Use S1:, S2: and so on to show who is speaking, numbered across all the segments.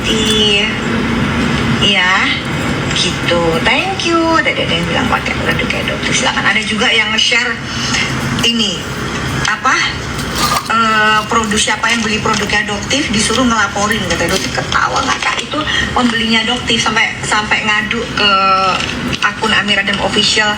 S1: adoptif. Ya, gitu. Thank you. Ada yang bilang pakai produk adoptif. Silakan. Ada juga yang nge-share ini apa? Produk siapa yang beli produk adoptif disuruh ngelaporin, kata adoptif. Ketawa nggak Kak, itu pembelinya adoptif sampai ngadu ke akun Amir Adam Official.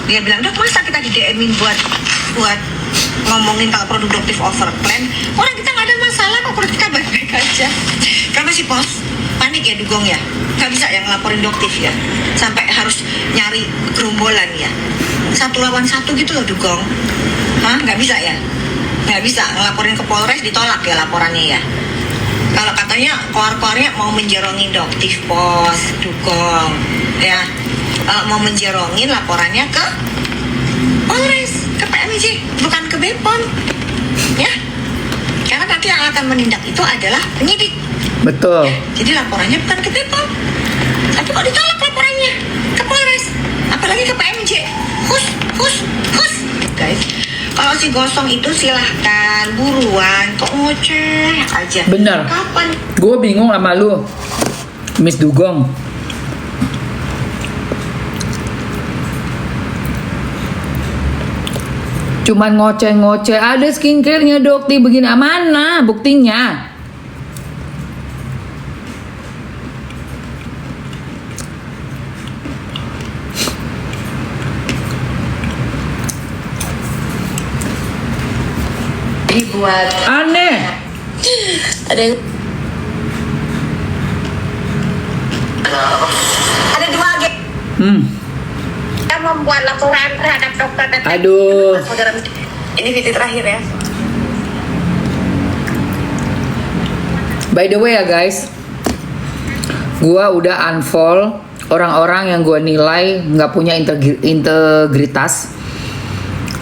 S1: Dia bilang, "Dok, masa kita di DM-in buat ngomongin kalau produk adoptif overplan? Orang kita nggak ada masalah kok, produk kita baik-baik aja." Karena si bos panik ya, dugong ya, nggak bisa yang ngelaporin adoptif ya, sampai harus nyari gerombolan ya, 1 lawan 1 gitu loh dugong. Hah, nggak bisa ya? Nggak bisa ngelaporin ke Polres, ditolak ya laporannya ya. Kalau katanya keluar-keluarnya mau menjerongin adoptif pos dugong ya, mau menjerongin laporannya ke Polres, ke PMJ, bukan ke Bepom ya, karena nanti yang akan menindak itu adalah penyidik.
S2: Betul.
S1: Ya, jadi laporannya bukan ke Bepom, tapi kok ditolak laporannya ke Polres, apalagi ke PMJ. Hus guys. Kalau si gosong itu silahkan buruan, kok ngoceh aja.
S2: Bener.
S1: Kapan?
S2: Gue bingung sama lu, Miss Dugong. Cuman ngoceh-ngoceh, ada skincare-nya dokter begini, mana buktinya?
S1: Dibuat
S2: Aneh.
S1: ada yang ada 2 agen yang membuat laporan terhadap dokter dan
S2: Aduh.
S1: saudara. Ini video terakhir ya.
S2: By the way ya guys, gua udah unfollow orang-orang yang gua nilai nggak punya integritas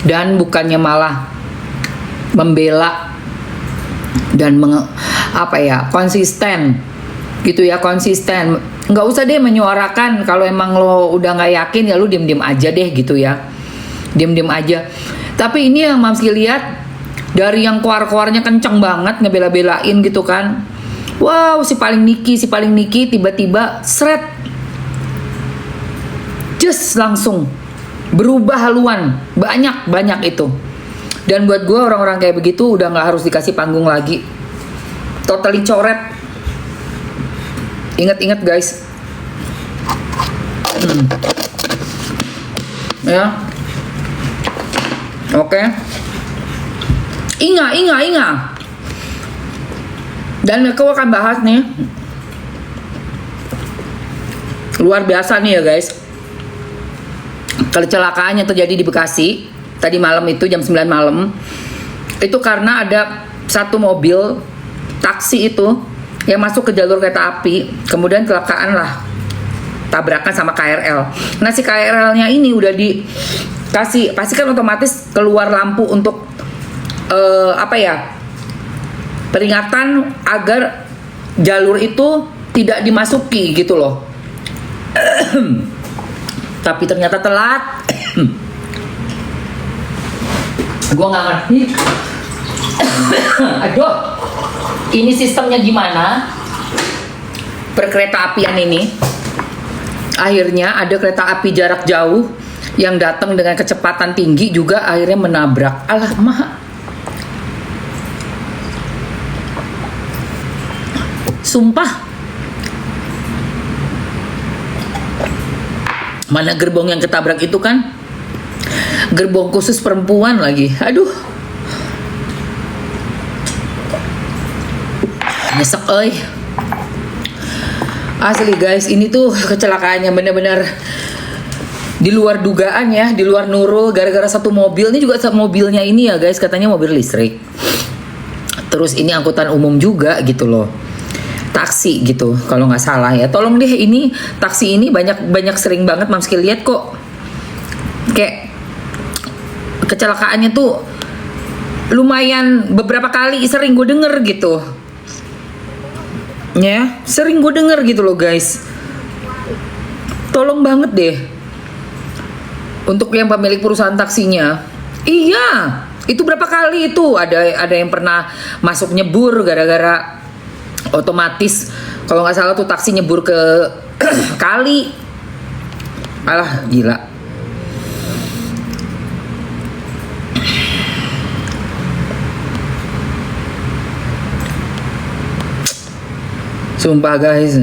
S2: dan bukannya malah membela dan konsisten gitu ya, konsisten. Nggak usah deh menyuarakan. Kalau emang lo udah nggak yakin ya lo diem-diem aja deh gitu ya, diem-diem aja. Tapi ini yang Mamski lihat, dari yang keluar-keluarnya kenceng banget ngebela-belain gitu kan, wow, si paling Niki tiba-tiba seret, just langsung berubah haluan, banyak itu. Dan buat gue orang-orang kayak begitu udah nggak harus dikasih panggung lagi, totally coret. Ingat-ingat guys, ya, oke. Ingat. Dan aku akan bahas nih, luar biasa nih ya guys, kecelakaan yang terjadi di Bekasi tadi malam itu jam 9 malam. Itu karena ada satu mobil taksi itu yang masuk ke jalur kereta api, kemudian kecelakaan lah, tabrakan sama KRL. Nah si KRL-nya ini udah dikasih, pasti kan otomatis keluar lampu untuk peringatan agar jalur itu tidak dimasuki gitu loh. Tapi ternyata telat. Gua nggak ngerti. Aduh, ini sistemnya gimana? Perkereta apian ini, akhirnya ada kereta api jarak jauh yang datang dengan kecepatan tinggi juga akhirnya menabrak. Alah, sumpah. Mana gerbong yang ketabrak itu kan gerbong khusus perempuan lagi. Aduh, nyesek euy. Asli guys, ini tuh kecelakaannya bener-bener di luar dugaan ya, di luar Nurul, gara-gara satu mobil. Ini juga mobilnya ini ya guys, katanya mobil listrik. Terus ini angkutan umum juga gitu loh, taksi gitu kalau nggak salah ya. Tolong deh, ini taksi ini banyak sering banget Mamski lihat kok, kayak kecelakaannya tuh lumayan beberapa kali, sering gue denger gitu ya, sering gue denger gitu loh guys. Tolong banget deh untuk yang pemilik perusahaan taksinya. Iya, itu berapa kali itu ada yang pernah masuk nyebur gara-gara otomatis Kalau nggak salah tuh taksi nyebur ke kali. Alah, gila. Sumpah guys.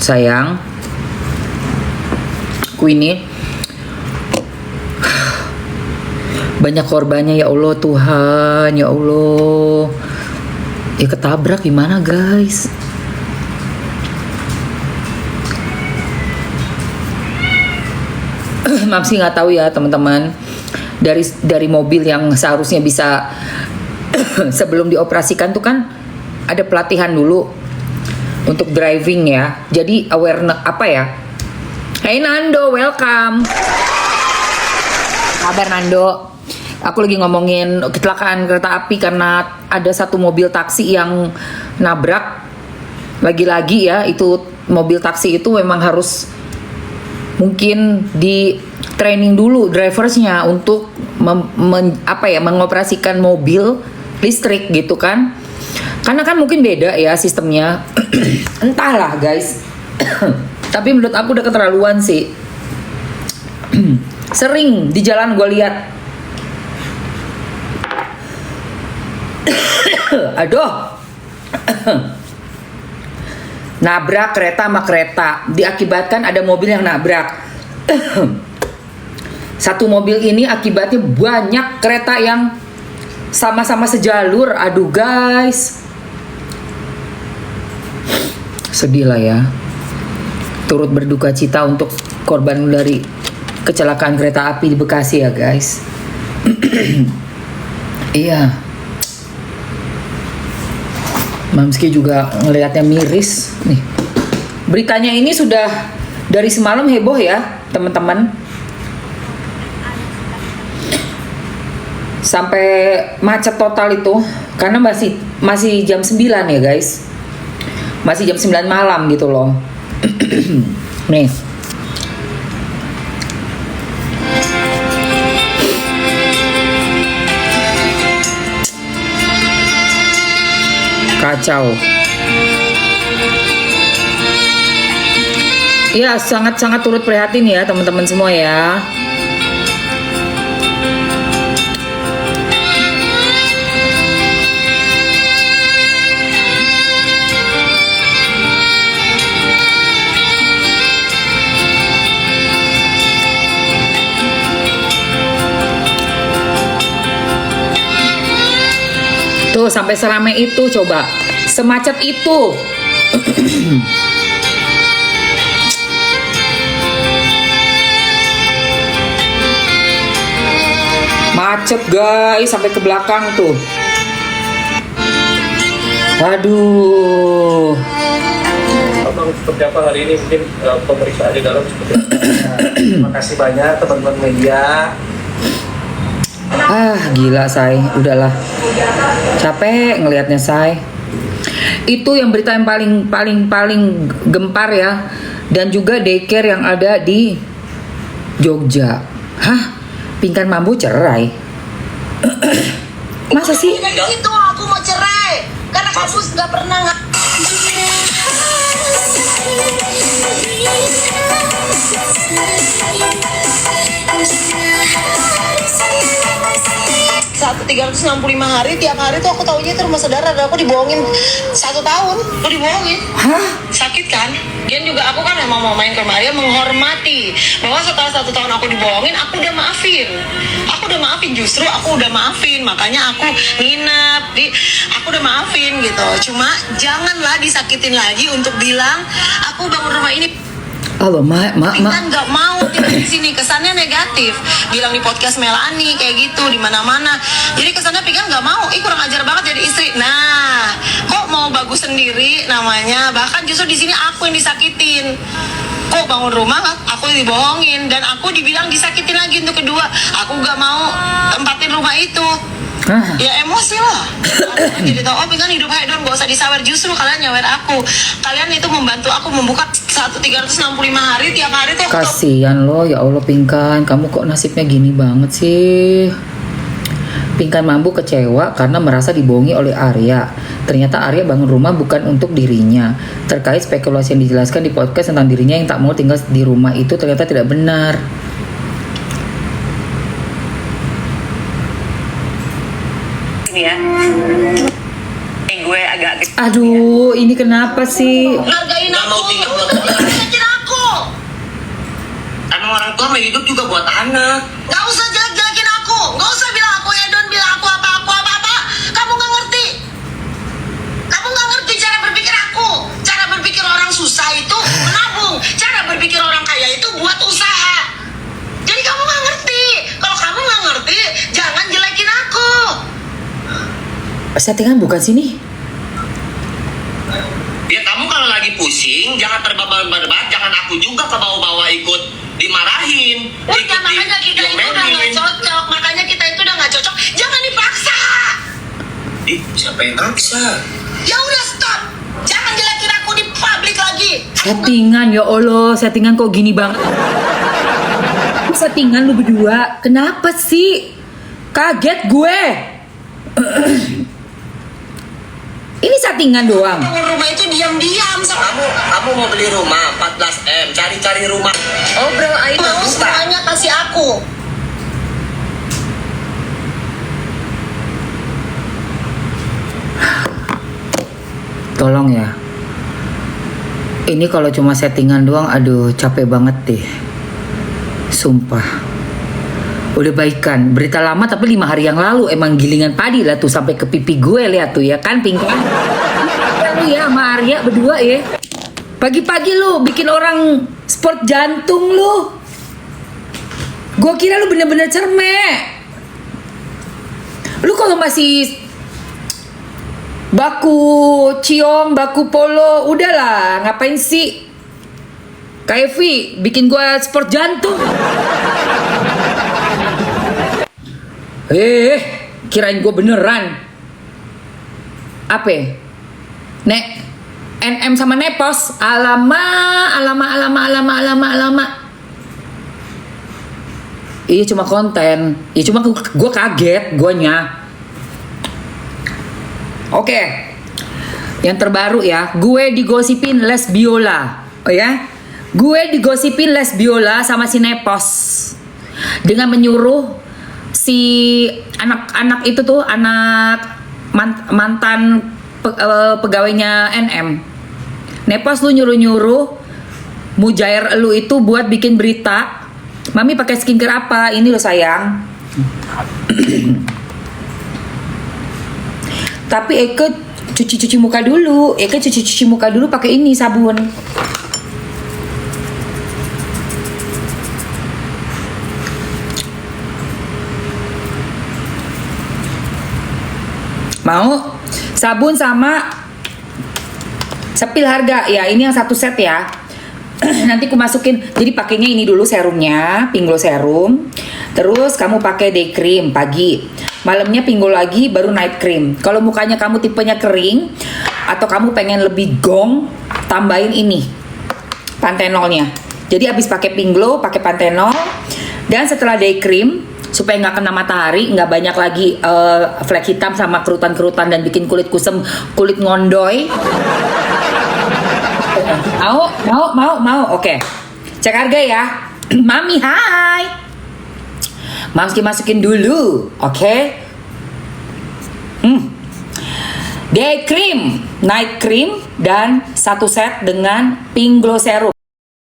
S2: Sayang, aku ini banyak korbannya ya Allah Tuhan, ya Allah. Ya ketabrak gimana guys? Mamsi nggak tahu ya teman-teman. Dari mobil yang seharusnya bisa sebelum dioperasikan tuh kan ada pelatihan dulu untuk driving ya. Jadi awareness apa ya? Hey Nando, welcome. Kabar Nando. Aku lagi ngomongin kecelakaan kereta api karena ada satu mobil taksi yang nabrak. Lagi-lagi ya, itu mobil taksi itu memang harus mungkin di training dulu driversnya untuk mengoperasikan mobil listrik gitu kan. Karena kan mungkin beda ya sistemnya. Entahlah guys. Tapi menurut aku udah keterlaluan sih. Sering di jalan gue lihat. Aduh. Nabrak kereta sama kereta. Diakibatkan ada mobil yang nabrak. Satu mobil ini akibatnya banyak kereta yang sama-sama sejalur. Aduh guys. Sedih lah ya. Turut berduka cita untuk korban dari kecelakaan kereta api di Bekasi ya guys. Iya. Mamski juga ngelihatnya miris nih. Beritanya ini sudah dari semalam heboh ya teman-teman. Sampai macet total itu karena masih jam 9 ya guys. Masih jam 9 malam gitu loh. Nih. Kacau. Ya, sangat-sangat turut prihatin ya teman-teman semua ya. Tuh sampai seramai itu coba. Semacet itu. Macet guys sampai ke belakang tuh. Aduh.
S3: Abang seperti apa hari ini mungkin pemeriksaan di dalam seperti apa? Terima kasih banyak teman-teman media.
S2: Gila say, udahlah. Capek ngelihatnya say. Itu yang berita yang paling gempar ya. Dan juga daycare yang ada di Jogja. Hah? Pinkan Mambo cerai? Masa sih?
S4: Itu aku mau cerai karena kamu nggak pernah satu 365 hari tiap hari tuh aku taunya itu rumah saudara dan aku dibohongin 1 tahun. Aku dibohongin.
S2: Hah?
S4: Sakit kan? Dan juga aku kan memang mau main ke rumah dia menghormati bahwa setelah 1 tahun aku dibohongin, aku udah maafin. Aku udah maafin, justru aku udah maafin. Makanya aku nginep aku udah maafin gitu. Cuma janganlah disakitin lagi untuk bilang aku bangun rumah ini.
S2: Halo,
S4: Kan nggak mau tinggal di sini, kesannya negatif. Bilang di podcast Melani kayak gitu di mana-mana. Jadi kesannya Pikan nggak mau, kurang ajar banget jadi istri. Nah, kok mau bagus sendiri namanya. Bahkan justru di sini aku yang disakitin. Kok bangun rumah aku dibohongin dan aku dibilang disakitin lagi untuk kedua. Aku nggak mau tempatin rumah itu. Ya emosi lah. Aku jadi tahu, Pikan hidup hedon, gak usah disawer. Justru kalian nyawer aku. Kalian itu membantu aku membuka 365 hari tiap hari tuh.
S2: Kasian lo, ya Allah Pinkan, kamu kok nasibnya gini banget sih? Pinkan Mambu kecewa karena merasa dibohongi oleh Arya. Ternyata Arya bangun rumah bukan untuk dirinya. Terkait spekulasi yang dijelaskan di podcast tentang dirinya yang tak mau tinggal di rumah itu ternyata tidak benar.
S1: Ini ya. Gue agak
S2: Aduh, ini kenapa sih?
S4: Hargain
S3: Nggak
S4: aku.
S3: mau tinggal buat
S4: Hargain aku.
S3: Emang orang tua mah hidup juga buat anak.
S4: Gak usah jelek-jelekin aku. Gak usah bilang aku hedon, bilang aku apa-apa. Kamu gak ngerti. Kamu gak ngerti cara berpikir aku. Cara berpikir orang susah itu menabung. Cara berpikir orang kaya itu buat usaha. Jadi kamu gak ngerti. Kalau kamu gak ngerti, jangan jelekin aku.
S2: Settingan bukan sini.
S3: Ya kamu kalau lagi pusing, jangan terbabat-babat, jangan aku juga ke bawah-bawah ikut dimarahin.
S4: Udah,
S3: ikut
S4: makanya kita itu udah gak cocok. Makanya kita itu udah gak cocok. Jangan dipaksa.
S3: Ih, siapa yang maksa?
S4: Ya udah stop. Jangan jelekin aku di publik lagi.
S2: Settingan, ya Allah, settingan kok gini banget. Settingan lu berdua, kenapa sih? Kaget gue. Ini settingan doang.
S4: Bangun rumah itu diam-diam sama
S3: Kamu mau beli rumah 14M, cari-cari rumah.
S4: obrol aja. Mau semuanya kasih aku.
S2: Tolong ya. Ini kalau cuma settingan doang, aduh capek banget deh. Sumpah. Udah baikan, berita lama tapi 5 hari yang lalu emang gilingan padi lah tuh sampai ke pipi gue, lihat tuh ya kan Pinkan. Lu ya sama Arya berdua ya. Pagi-pagi lu bikin orang sport jantung lu. Gue kira lu bener-bener cermek. Lu kalau masih baku ciong, baku polo, udahlah, ngapain sih? Kayak Evi, bikin gua sport jantung. Kirain gua beneran. Apa? Nek, NM sama Nepos, alama. Iya cuma konten, iya cuma gua kaget, guanya. Oke, yang terbaru ya, gue digosipin les biola, oh ya, gue digosipin les biola sama si Nepos dengan menyuruh si anak-anak itu tuh anak mantan pegawainya NM. Nepos lu nyuruh mujair lu itu buat bikin berita. Mami pakai skincare apa? Ini lo sayang. Tapi Eke cuci muka dulu. Eke cuci muka dulu pakai ini sabun. Mau? Sabun sama sepil harga. Ya, ini yang satu set ya. Nanti aku masukin. Jadi pakainya ini dulu serumnya, Pink Glow serum. Terus kamu pakai day cream pagi. Malamnya Pink Glow lagi, baru night cream. Kalau mukanya kamu tipenya kering atau kamu pengen lebih gong, tambahin ini pantenolnya. Jadi abis pakai Pink Glow, pakai pantenol. Dan setelah day cream, supaya nggak kena matahari, nggak banyak lagi flek hitam sama kerutan-kerutan dan bikin kulit kusem, kulit ngondoy. Mau. Oke. Cek harga ya. Mami, hai. Masukin dulu, oke? Day cream, night cream, dan satu set dengan Pink Glow serum.